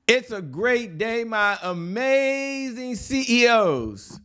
It's a great day, my amazing CEOs.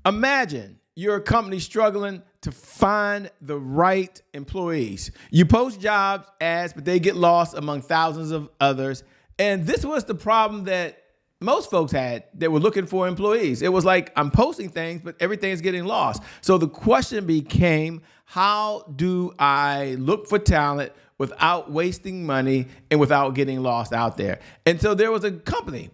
Imagine you're a company struggling to find the right employees. You post jobs ads, but they get lost among thousands of others. And this was the problem that most folks had that were looking for employees. It was like, I'm posting things, but everything's getting lost. So the question became, how do I look for talent without wasting money and without getting lost out there? And so there was a company,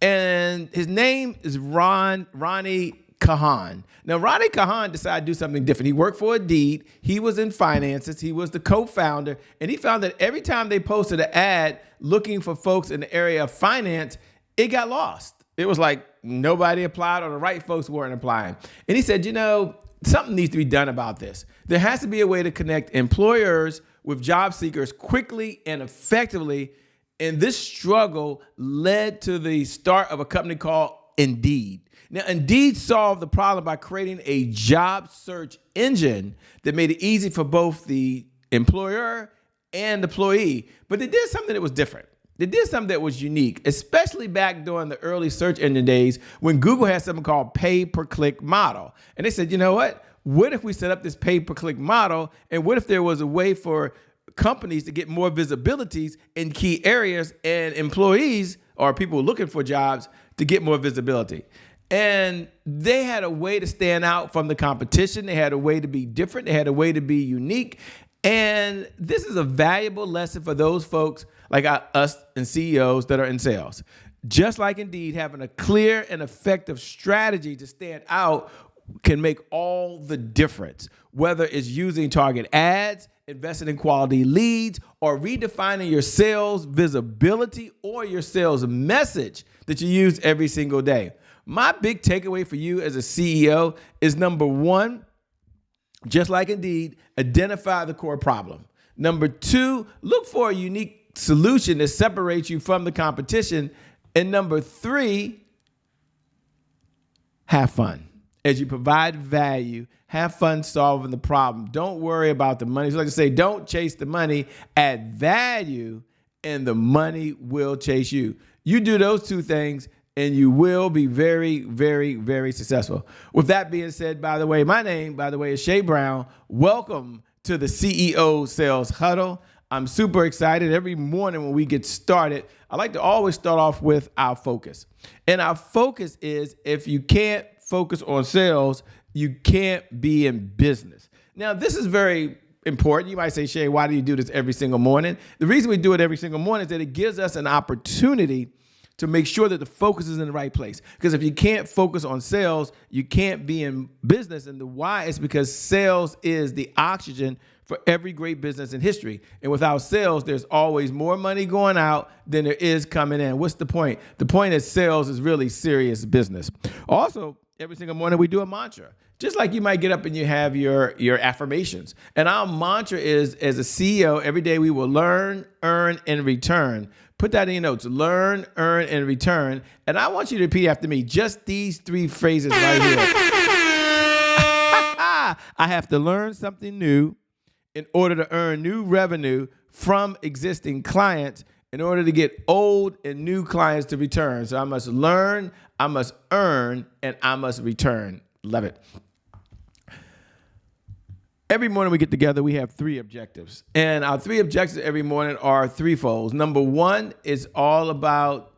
and his name is Rony Kahan. Now, Rony Kahan decided to do something different. He worked for Indeed. He was in finances. He was the co-founder, and he found that every time they posted an ad looking for folks in the area of finance, it got lost. It was like nobody applied, or the right folks weren't applying. And he said, something needs to be done about this. There has to be a way to connect employers with job seekers quickly and effectively. And this struggle led to the start of a company called Indeed. Now, Indeed solved the problem by creating a job search engine that made it easy for both the employer and employee. But they did something that was different. They did something that was unique, especially back during the early search engine days when Google had something called pay-per-click model. And they said, you know what? What if we set up this pay-per-click model? And what if there was a way for companies to get more visibilities in key areas and employees or people looking for jobs to get more visibility? And they had a way to stand out from the competition. They had a way to be different. They had a way to be unique. And this is a valuable lesson for those folks like us and CEOs that are in sales. Just like Indeed, having a clear and effective strategy to stand out can make all the difference, whether it's using target ads, investing in quality leads, or redefining your sales visibility or your sales message that you use every single day. My big takeaway for you as a CEO is, number one, just like Indeed, identify the core problem. Number two, look for a unique solution that separates you from the competition. And number three, have fun. As you provide value, have fun solving the problem. Don't worry about the money. So like I say, don't chase the money, add value, and the money will chase you. You do those two things, and you will be very, very, very successful. With that being said, by the way, my name, is Shay Brown. Welcome to the CEO Sales Huddle. I'm super excited. Every morning when we get started, I like to always start off with our focus. And our focus is, if you can't focus on sales, you can't be in business. Now, this is very important. You might say, Shay, why do you do this every single morning? The reason we do it every single morning is that it gives us an opportunity to make sure that the focus is in the right place. Because if you can't focus on sales, you can't be in business. And the why is because sales is the oxygen for every great business in history. And without sales, there's always more money going out than there is coming in. What's the point? The point is sales is really serious business. Also, every single morning we do a mantra. Just like you might get up and you have your affirmations. And our mantra is, as a CEO, every day we will learn, earn, and return. Put that in your notes. Learn, earn, and return. And I want you to repeat after me just these three phrases right here. I have to learn something new in order to earn new revenue from existing clients in order to get old and new clients to return. So I must learn, I must earn, and I must return. Love it. Every morning we get together, we have three objectives. And our three objectives every morning are threefold. Number one is all about,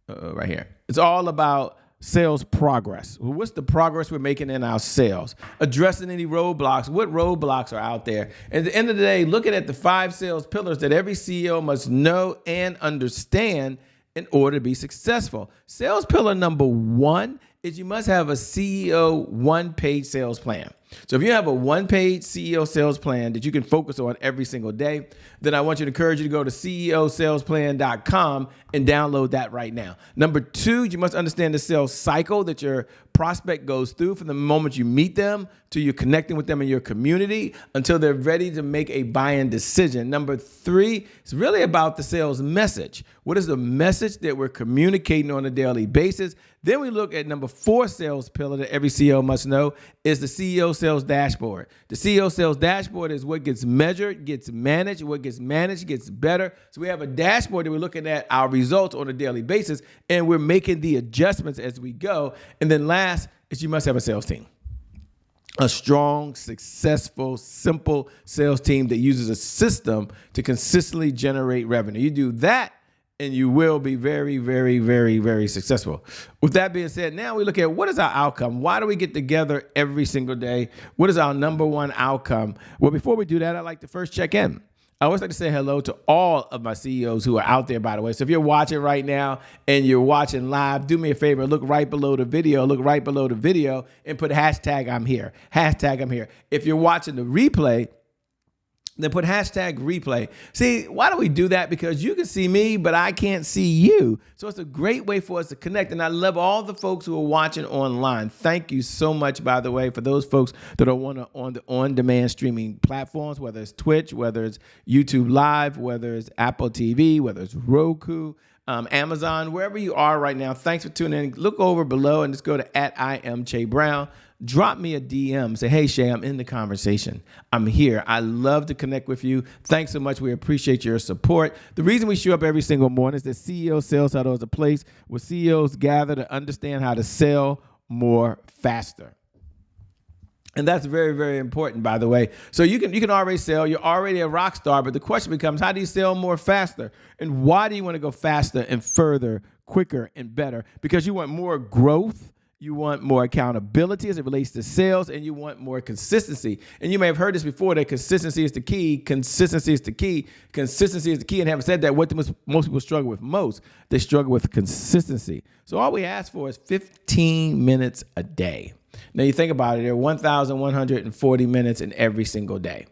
right here. It's all about sales progress. What's the progress we're making in our sales? Addressing any roadblocks. What roadblocks are out there? At the end of the day, looking at the 5 sales pillars that every CEO must know and understand in order to be successful. Sales pillar number 1 is you must have a CEO one-page sales plan. So if you have a one-page CEO sales plan that you can focus on every single day, then I want you to encourage you to go to ceosalesplan.com and download that right now. Number 2, you must understand the sales cycle that your prospect goes through from the moment you meet them to you connecting with them in your community until they're ready to make a buy-in decision. Number 3, it's really about the sales message. What is the message that we're communicating on a daily basis? Then we look at number 4 sales pillar that every CEO must know is the CEO sales dashboard. The CEO sales dashboard is what gets measured, gets managed. What gets managed gets better. So we have a dashboard that we're looking at our results on a daily basis, and we're making the adjustments as we go. And then last is you must have a sales team. A strong, successful, simple sales team that uses a system to consistently generate revenue. You do that, and you will be very, very, very, very successful. With that being said, now we look at what is our outcome? Why do we get together every single day? What is our number one outcome? Well, before we do that, I'd like to first check in. I always like to say hello to all of my CEOs who are out there, by the way. So if you're watching right now and you're watching live, do me a favor, look right below the video, and put hashtag I'm here. Hashtag I'm here. If you're watching the replay, then put hashtag replay. See, why do we do that? Because you can see me, but I can't see you. So it's a great way for us to connect. And I love all the folks who are watching online. Thank you so much, by the way, for those folks that are on the on-demand streaming platforms, whether it's Twitch, whether it's YouTube Live, whether it's Apple TV, whether it's Roku, Amazon, wherever you are right now. Thanks for tuning in. Look over below and just go to @IamCheBrown. Drop me a DM. Say, hey, Shay, I'm in the conversation. I'm here. I love to connect with you. Thanks so much. We appreciate your support. The reason we show up every single morning is that CEO Sales Huddle is a place where CEOs gather to understand how to sell more faster. And that's very, very important, by the way. So you can already sell. You're already a rock star. But the question becomes, how do you sell more faster? And why do you want to go faster and further, quicker and better? Because you want more growth. You want more accountability as it relates to sales, and you want more consistency. And you may have heard this before, that consistency is the key. Consistency is the key. Consistency is the key. And having said that, what do most people struggle with most? They struggle with consistency. So all we ask for is 15 minutes a day. Now you think about it, there are 1,140 minutes in every single day.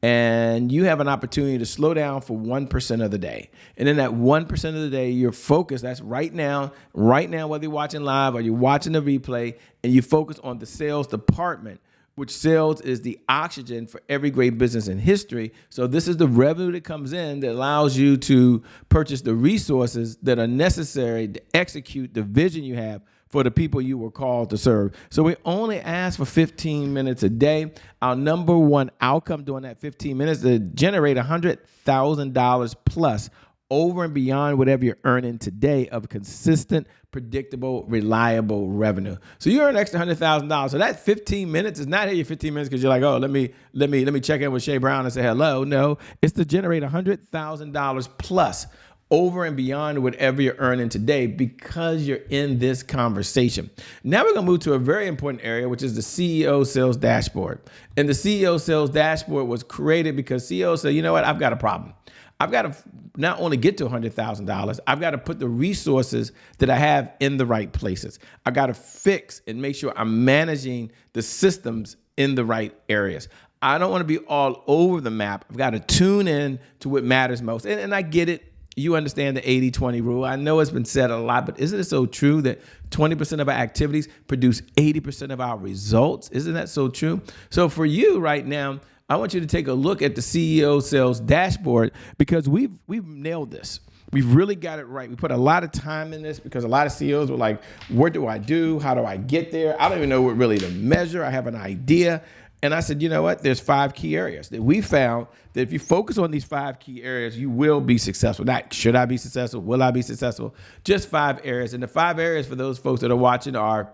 And you have an opportunity to slow down for 1% of the day. And in that 1% of the day, you're focused. That's right now, whether you're watching live or you're watching the replay, and you focus on the sales department, which sales is the oxygen for every great business in history. So this is the revenue that comes in that allows you to purchase the resources that are necessary to execute the vision you have for the people you were called to serve. So we only ask for 15 minutes a day. Our number one outcome during that 15 minutes is to generate $100,000 plus over and beyond whatever you're earning today of consistent, predictable, reliable revenue. So you earn an extra $100,000. So that 15 minutes is not here your 15 minutes because you're like, oh, let me check in with Shay Brown and say hello. No, it's to generate $100,000 plus over and beyond whatever you're earning today because you're in this conversation. Now we're going to move to a very important area, which is the CEO Sales Dashboard. And the CEO Sales Dashboard was created because CEOs say, you know what, I've got a problem. I've got to not only get to $100,000, I've got to put the resources that I have in the right places. I've got to fix and make sure I'm managing the systems in the right areas. I don't want to be all over the map. I've got to tune in to what matters most. And I get it. You understand the 80-20 rule. I know it's been said a lot, but isn't it so true that 20% of our activities produce 80% of our results? Isn't that so true? So for you right now, I want you to take a look at the CEO Sales Dashboard because we've nailed this. We've really got it right. We put a lot of time in this because a lot of CEOs were like, what do I do? How do I get there? I don't even know what really to measure. I have an idea. And I said, you know what? There's 5 key areas that we found that if you focus on these 5 key areas, you will be successful. Not should I be successful? Will I be successful? Just 5 areas. And the 5 areas for those folks that are watching are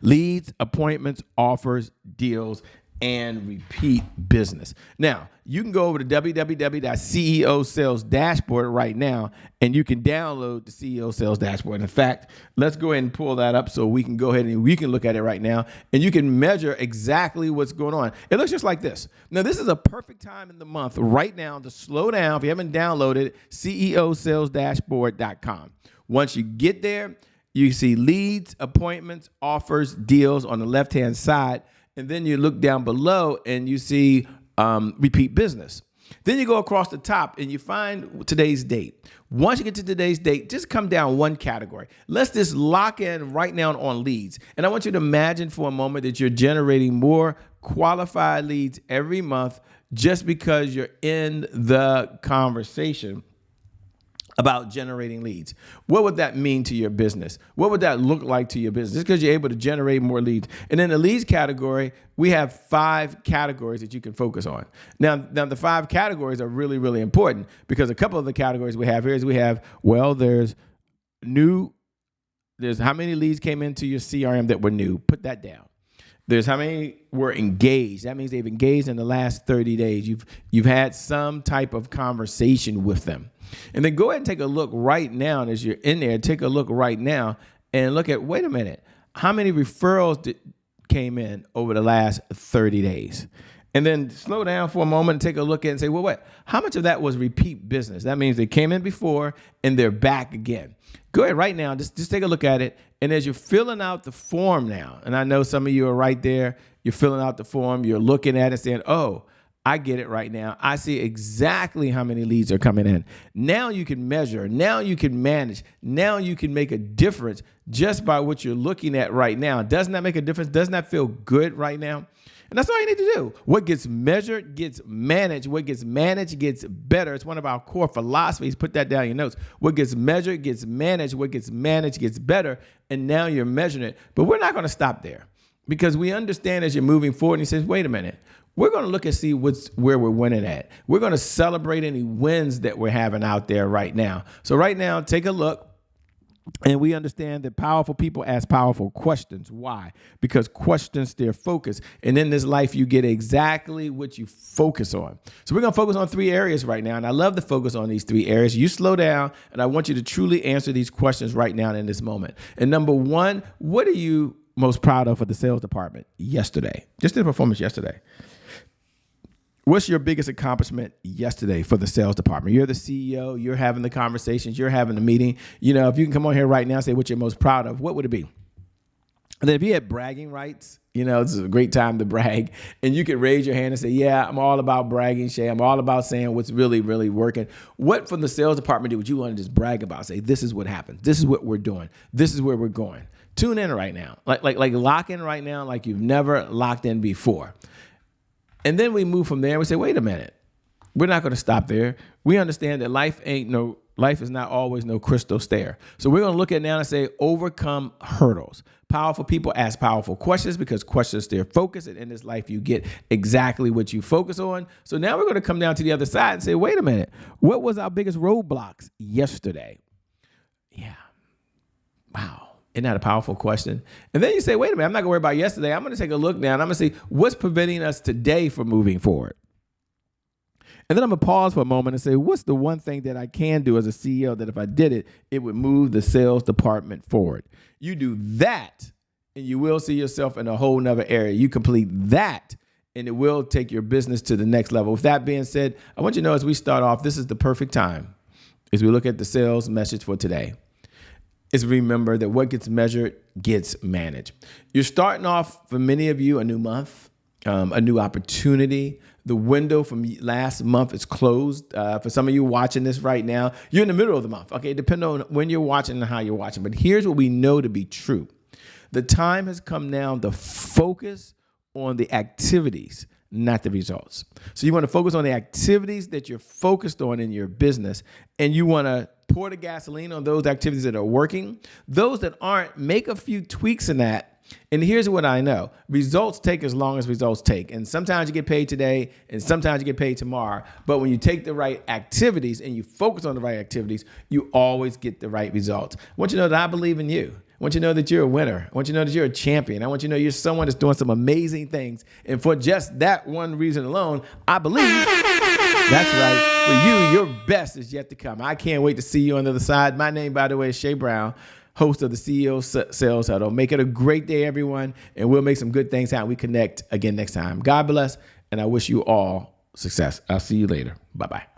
leads, appointments, offers, deals, and repeat business. Now, you can go over to www.CEO Sales Dashboard right now, and you can download the CEO Sales Dashboard. In fact, let's go ahead and pull that up so we can go ahead and we can look at it right now, and you can measure exactly what's going on. It looks just like this. Now, this is a perfect time in the month right now to slow down. If you haven't downloaded it, CEOSalesDashboard.com. Once you get there, you see leads, appointments, offers, deals on the left-hand side. And then you look down below and you see repeat business. Then you go across the top and you find today's date. Once you get to today's date, just come down one category. Let's just lock in right now on leads. And I want you to imagine for a moment that you're generating more qualified leads every month just because you're in the conversation about generating leads. What would that mean to your business? What would that look like to your business? Just because you're able to generate more leads. And in the leads category, we have 5 categories that you can focus on. Now the 5 categories are really, really important because a couple of the categories we have here is there's how many leads came into your CRM that were new. Put that down. There's how many were engaged. That means they've engaged in the last 30 days. You've had some type of conversation with them. And then go ahead and take a look right now. And as you're in there, take a look right now and look at, wait a minute, how many referrals came in over the last 30 days? And then slow down for a moment and take a look at it and say, how much of that was repeat business? That means they came in before and they're back again. Go ahead right now, just take a look at it. And as you're filling out the form now, and I know some of you are right there, you're filling out the form, you're looking at it saying, oh, I get it right now. I see exactly how many leads are coming in. Now you can measure. Now you can manage. Now you can make a difference just by what you're looking at right now. Doesn't that make a difference? Doesn't that feel good right now? And that's all you need to do. What gets measured gets managed. What gets managed gets better. It's one of our core philosophies. Put that down in your notes. What gets measured gets managed. What gets managed gets better. And now you're measuring it. But we're not going to stop there because we understand as you're moving forward and he says, wait a minute. We're going to look and see where we're winning at. We're going to celebrate any wins that we're having out there right now. So right now, take a look. And we understand that powerful people ask powerful questions. Why? Because questions steer focus. And in this life, you get exactly what you focus on. So we're going to focus on 3 areas right now. And I love to focus on these 3 areas. You slow down, and I want you to truly answer these questions right now in this moment. And number 1, what are you most proud of for the sales department yesterday? Just the performance yesterday. What's your biggest accomplishment yesterday for the sales department? You're the CEO. You're having the conversations. You're having the meeting. You know, if you can come on here right now and say what you're most proud of, what would it be? And then if you had bragging rights, you know, this is a great time to brag. And you could raise your hand and say, yeah, I'm all about bragging, Shay. I'm all about saying what's really, really working. What from the sales department would you want to just brag about? Say, this is what happened. This is what we're doing. This is where we're going. Tune in right now. Like lock in right now like you've never locked in before. And then we move from there and we say, wait a minute, we're not going to stop there. We understand that life is not always no crystal stair. So we're going to look at now and say, overcome hurdles. Powerful people ask powerful questions because questions steer focus. And in this life, you get exactly what you focus on. So now we're going to come down to the other side and say, wait a minute, what was our biggest roadblocks yesterday? Yeah. Wow. Isn't that a powerful question? And then you say, wait a minute, I'm not going to worry about yesterday. I'm going to take a look now and I'm going to see what's preventing us today from moving forward. And then I'm going to pause for a moment and say, what's the one thing that I can do as a CEO that if I did it, it would move the sales department forward? You do that and you will see yourself in a whole nother area. You complete that and it will take your business to the next level. With that being said, I want you to know as we start off, this is the perfect time as we look at the sales message for today. Is remember that what gets measured gets managed. You're starting off, for many of you, a new month, a new opportunity. The window from last month is closed. For some of you watching this right now, you're in the middle of the month. Okay, depending on when you're watching and how you're watching. But here's what we know to be true. The time has come now to focus on the activities, not the results. So you want to focus on the activities that you're focused on in your business, and you want to pour the gasoline on those activities that are working. Those that aren't, make a few tweaks in that. And here's what I know. Results take as long as results take. And sometimes you get paid today and sometimes you get paid tomorrow. But when you take the right activities and you focus on the right activities, you always get the right results. I want you to know that I believe in you. I want you to know that you're a winner. I want you to know that you're a champion. I want you to know you're someone that's doing some amazing things. And for just that one reason alone, I believe that's right. For you, your best is yet to come. I can't wait to see you on the other side. My name, by the way, is Shay Brown, host of the CEO Sales Huddle. Make it a great day, everyone, and we'll make some good things happen. We connect again next time. God bless, and I wish you all success. I'll see you later. Bye-bye.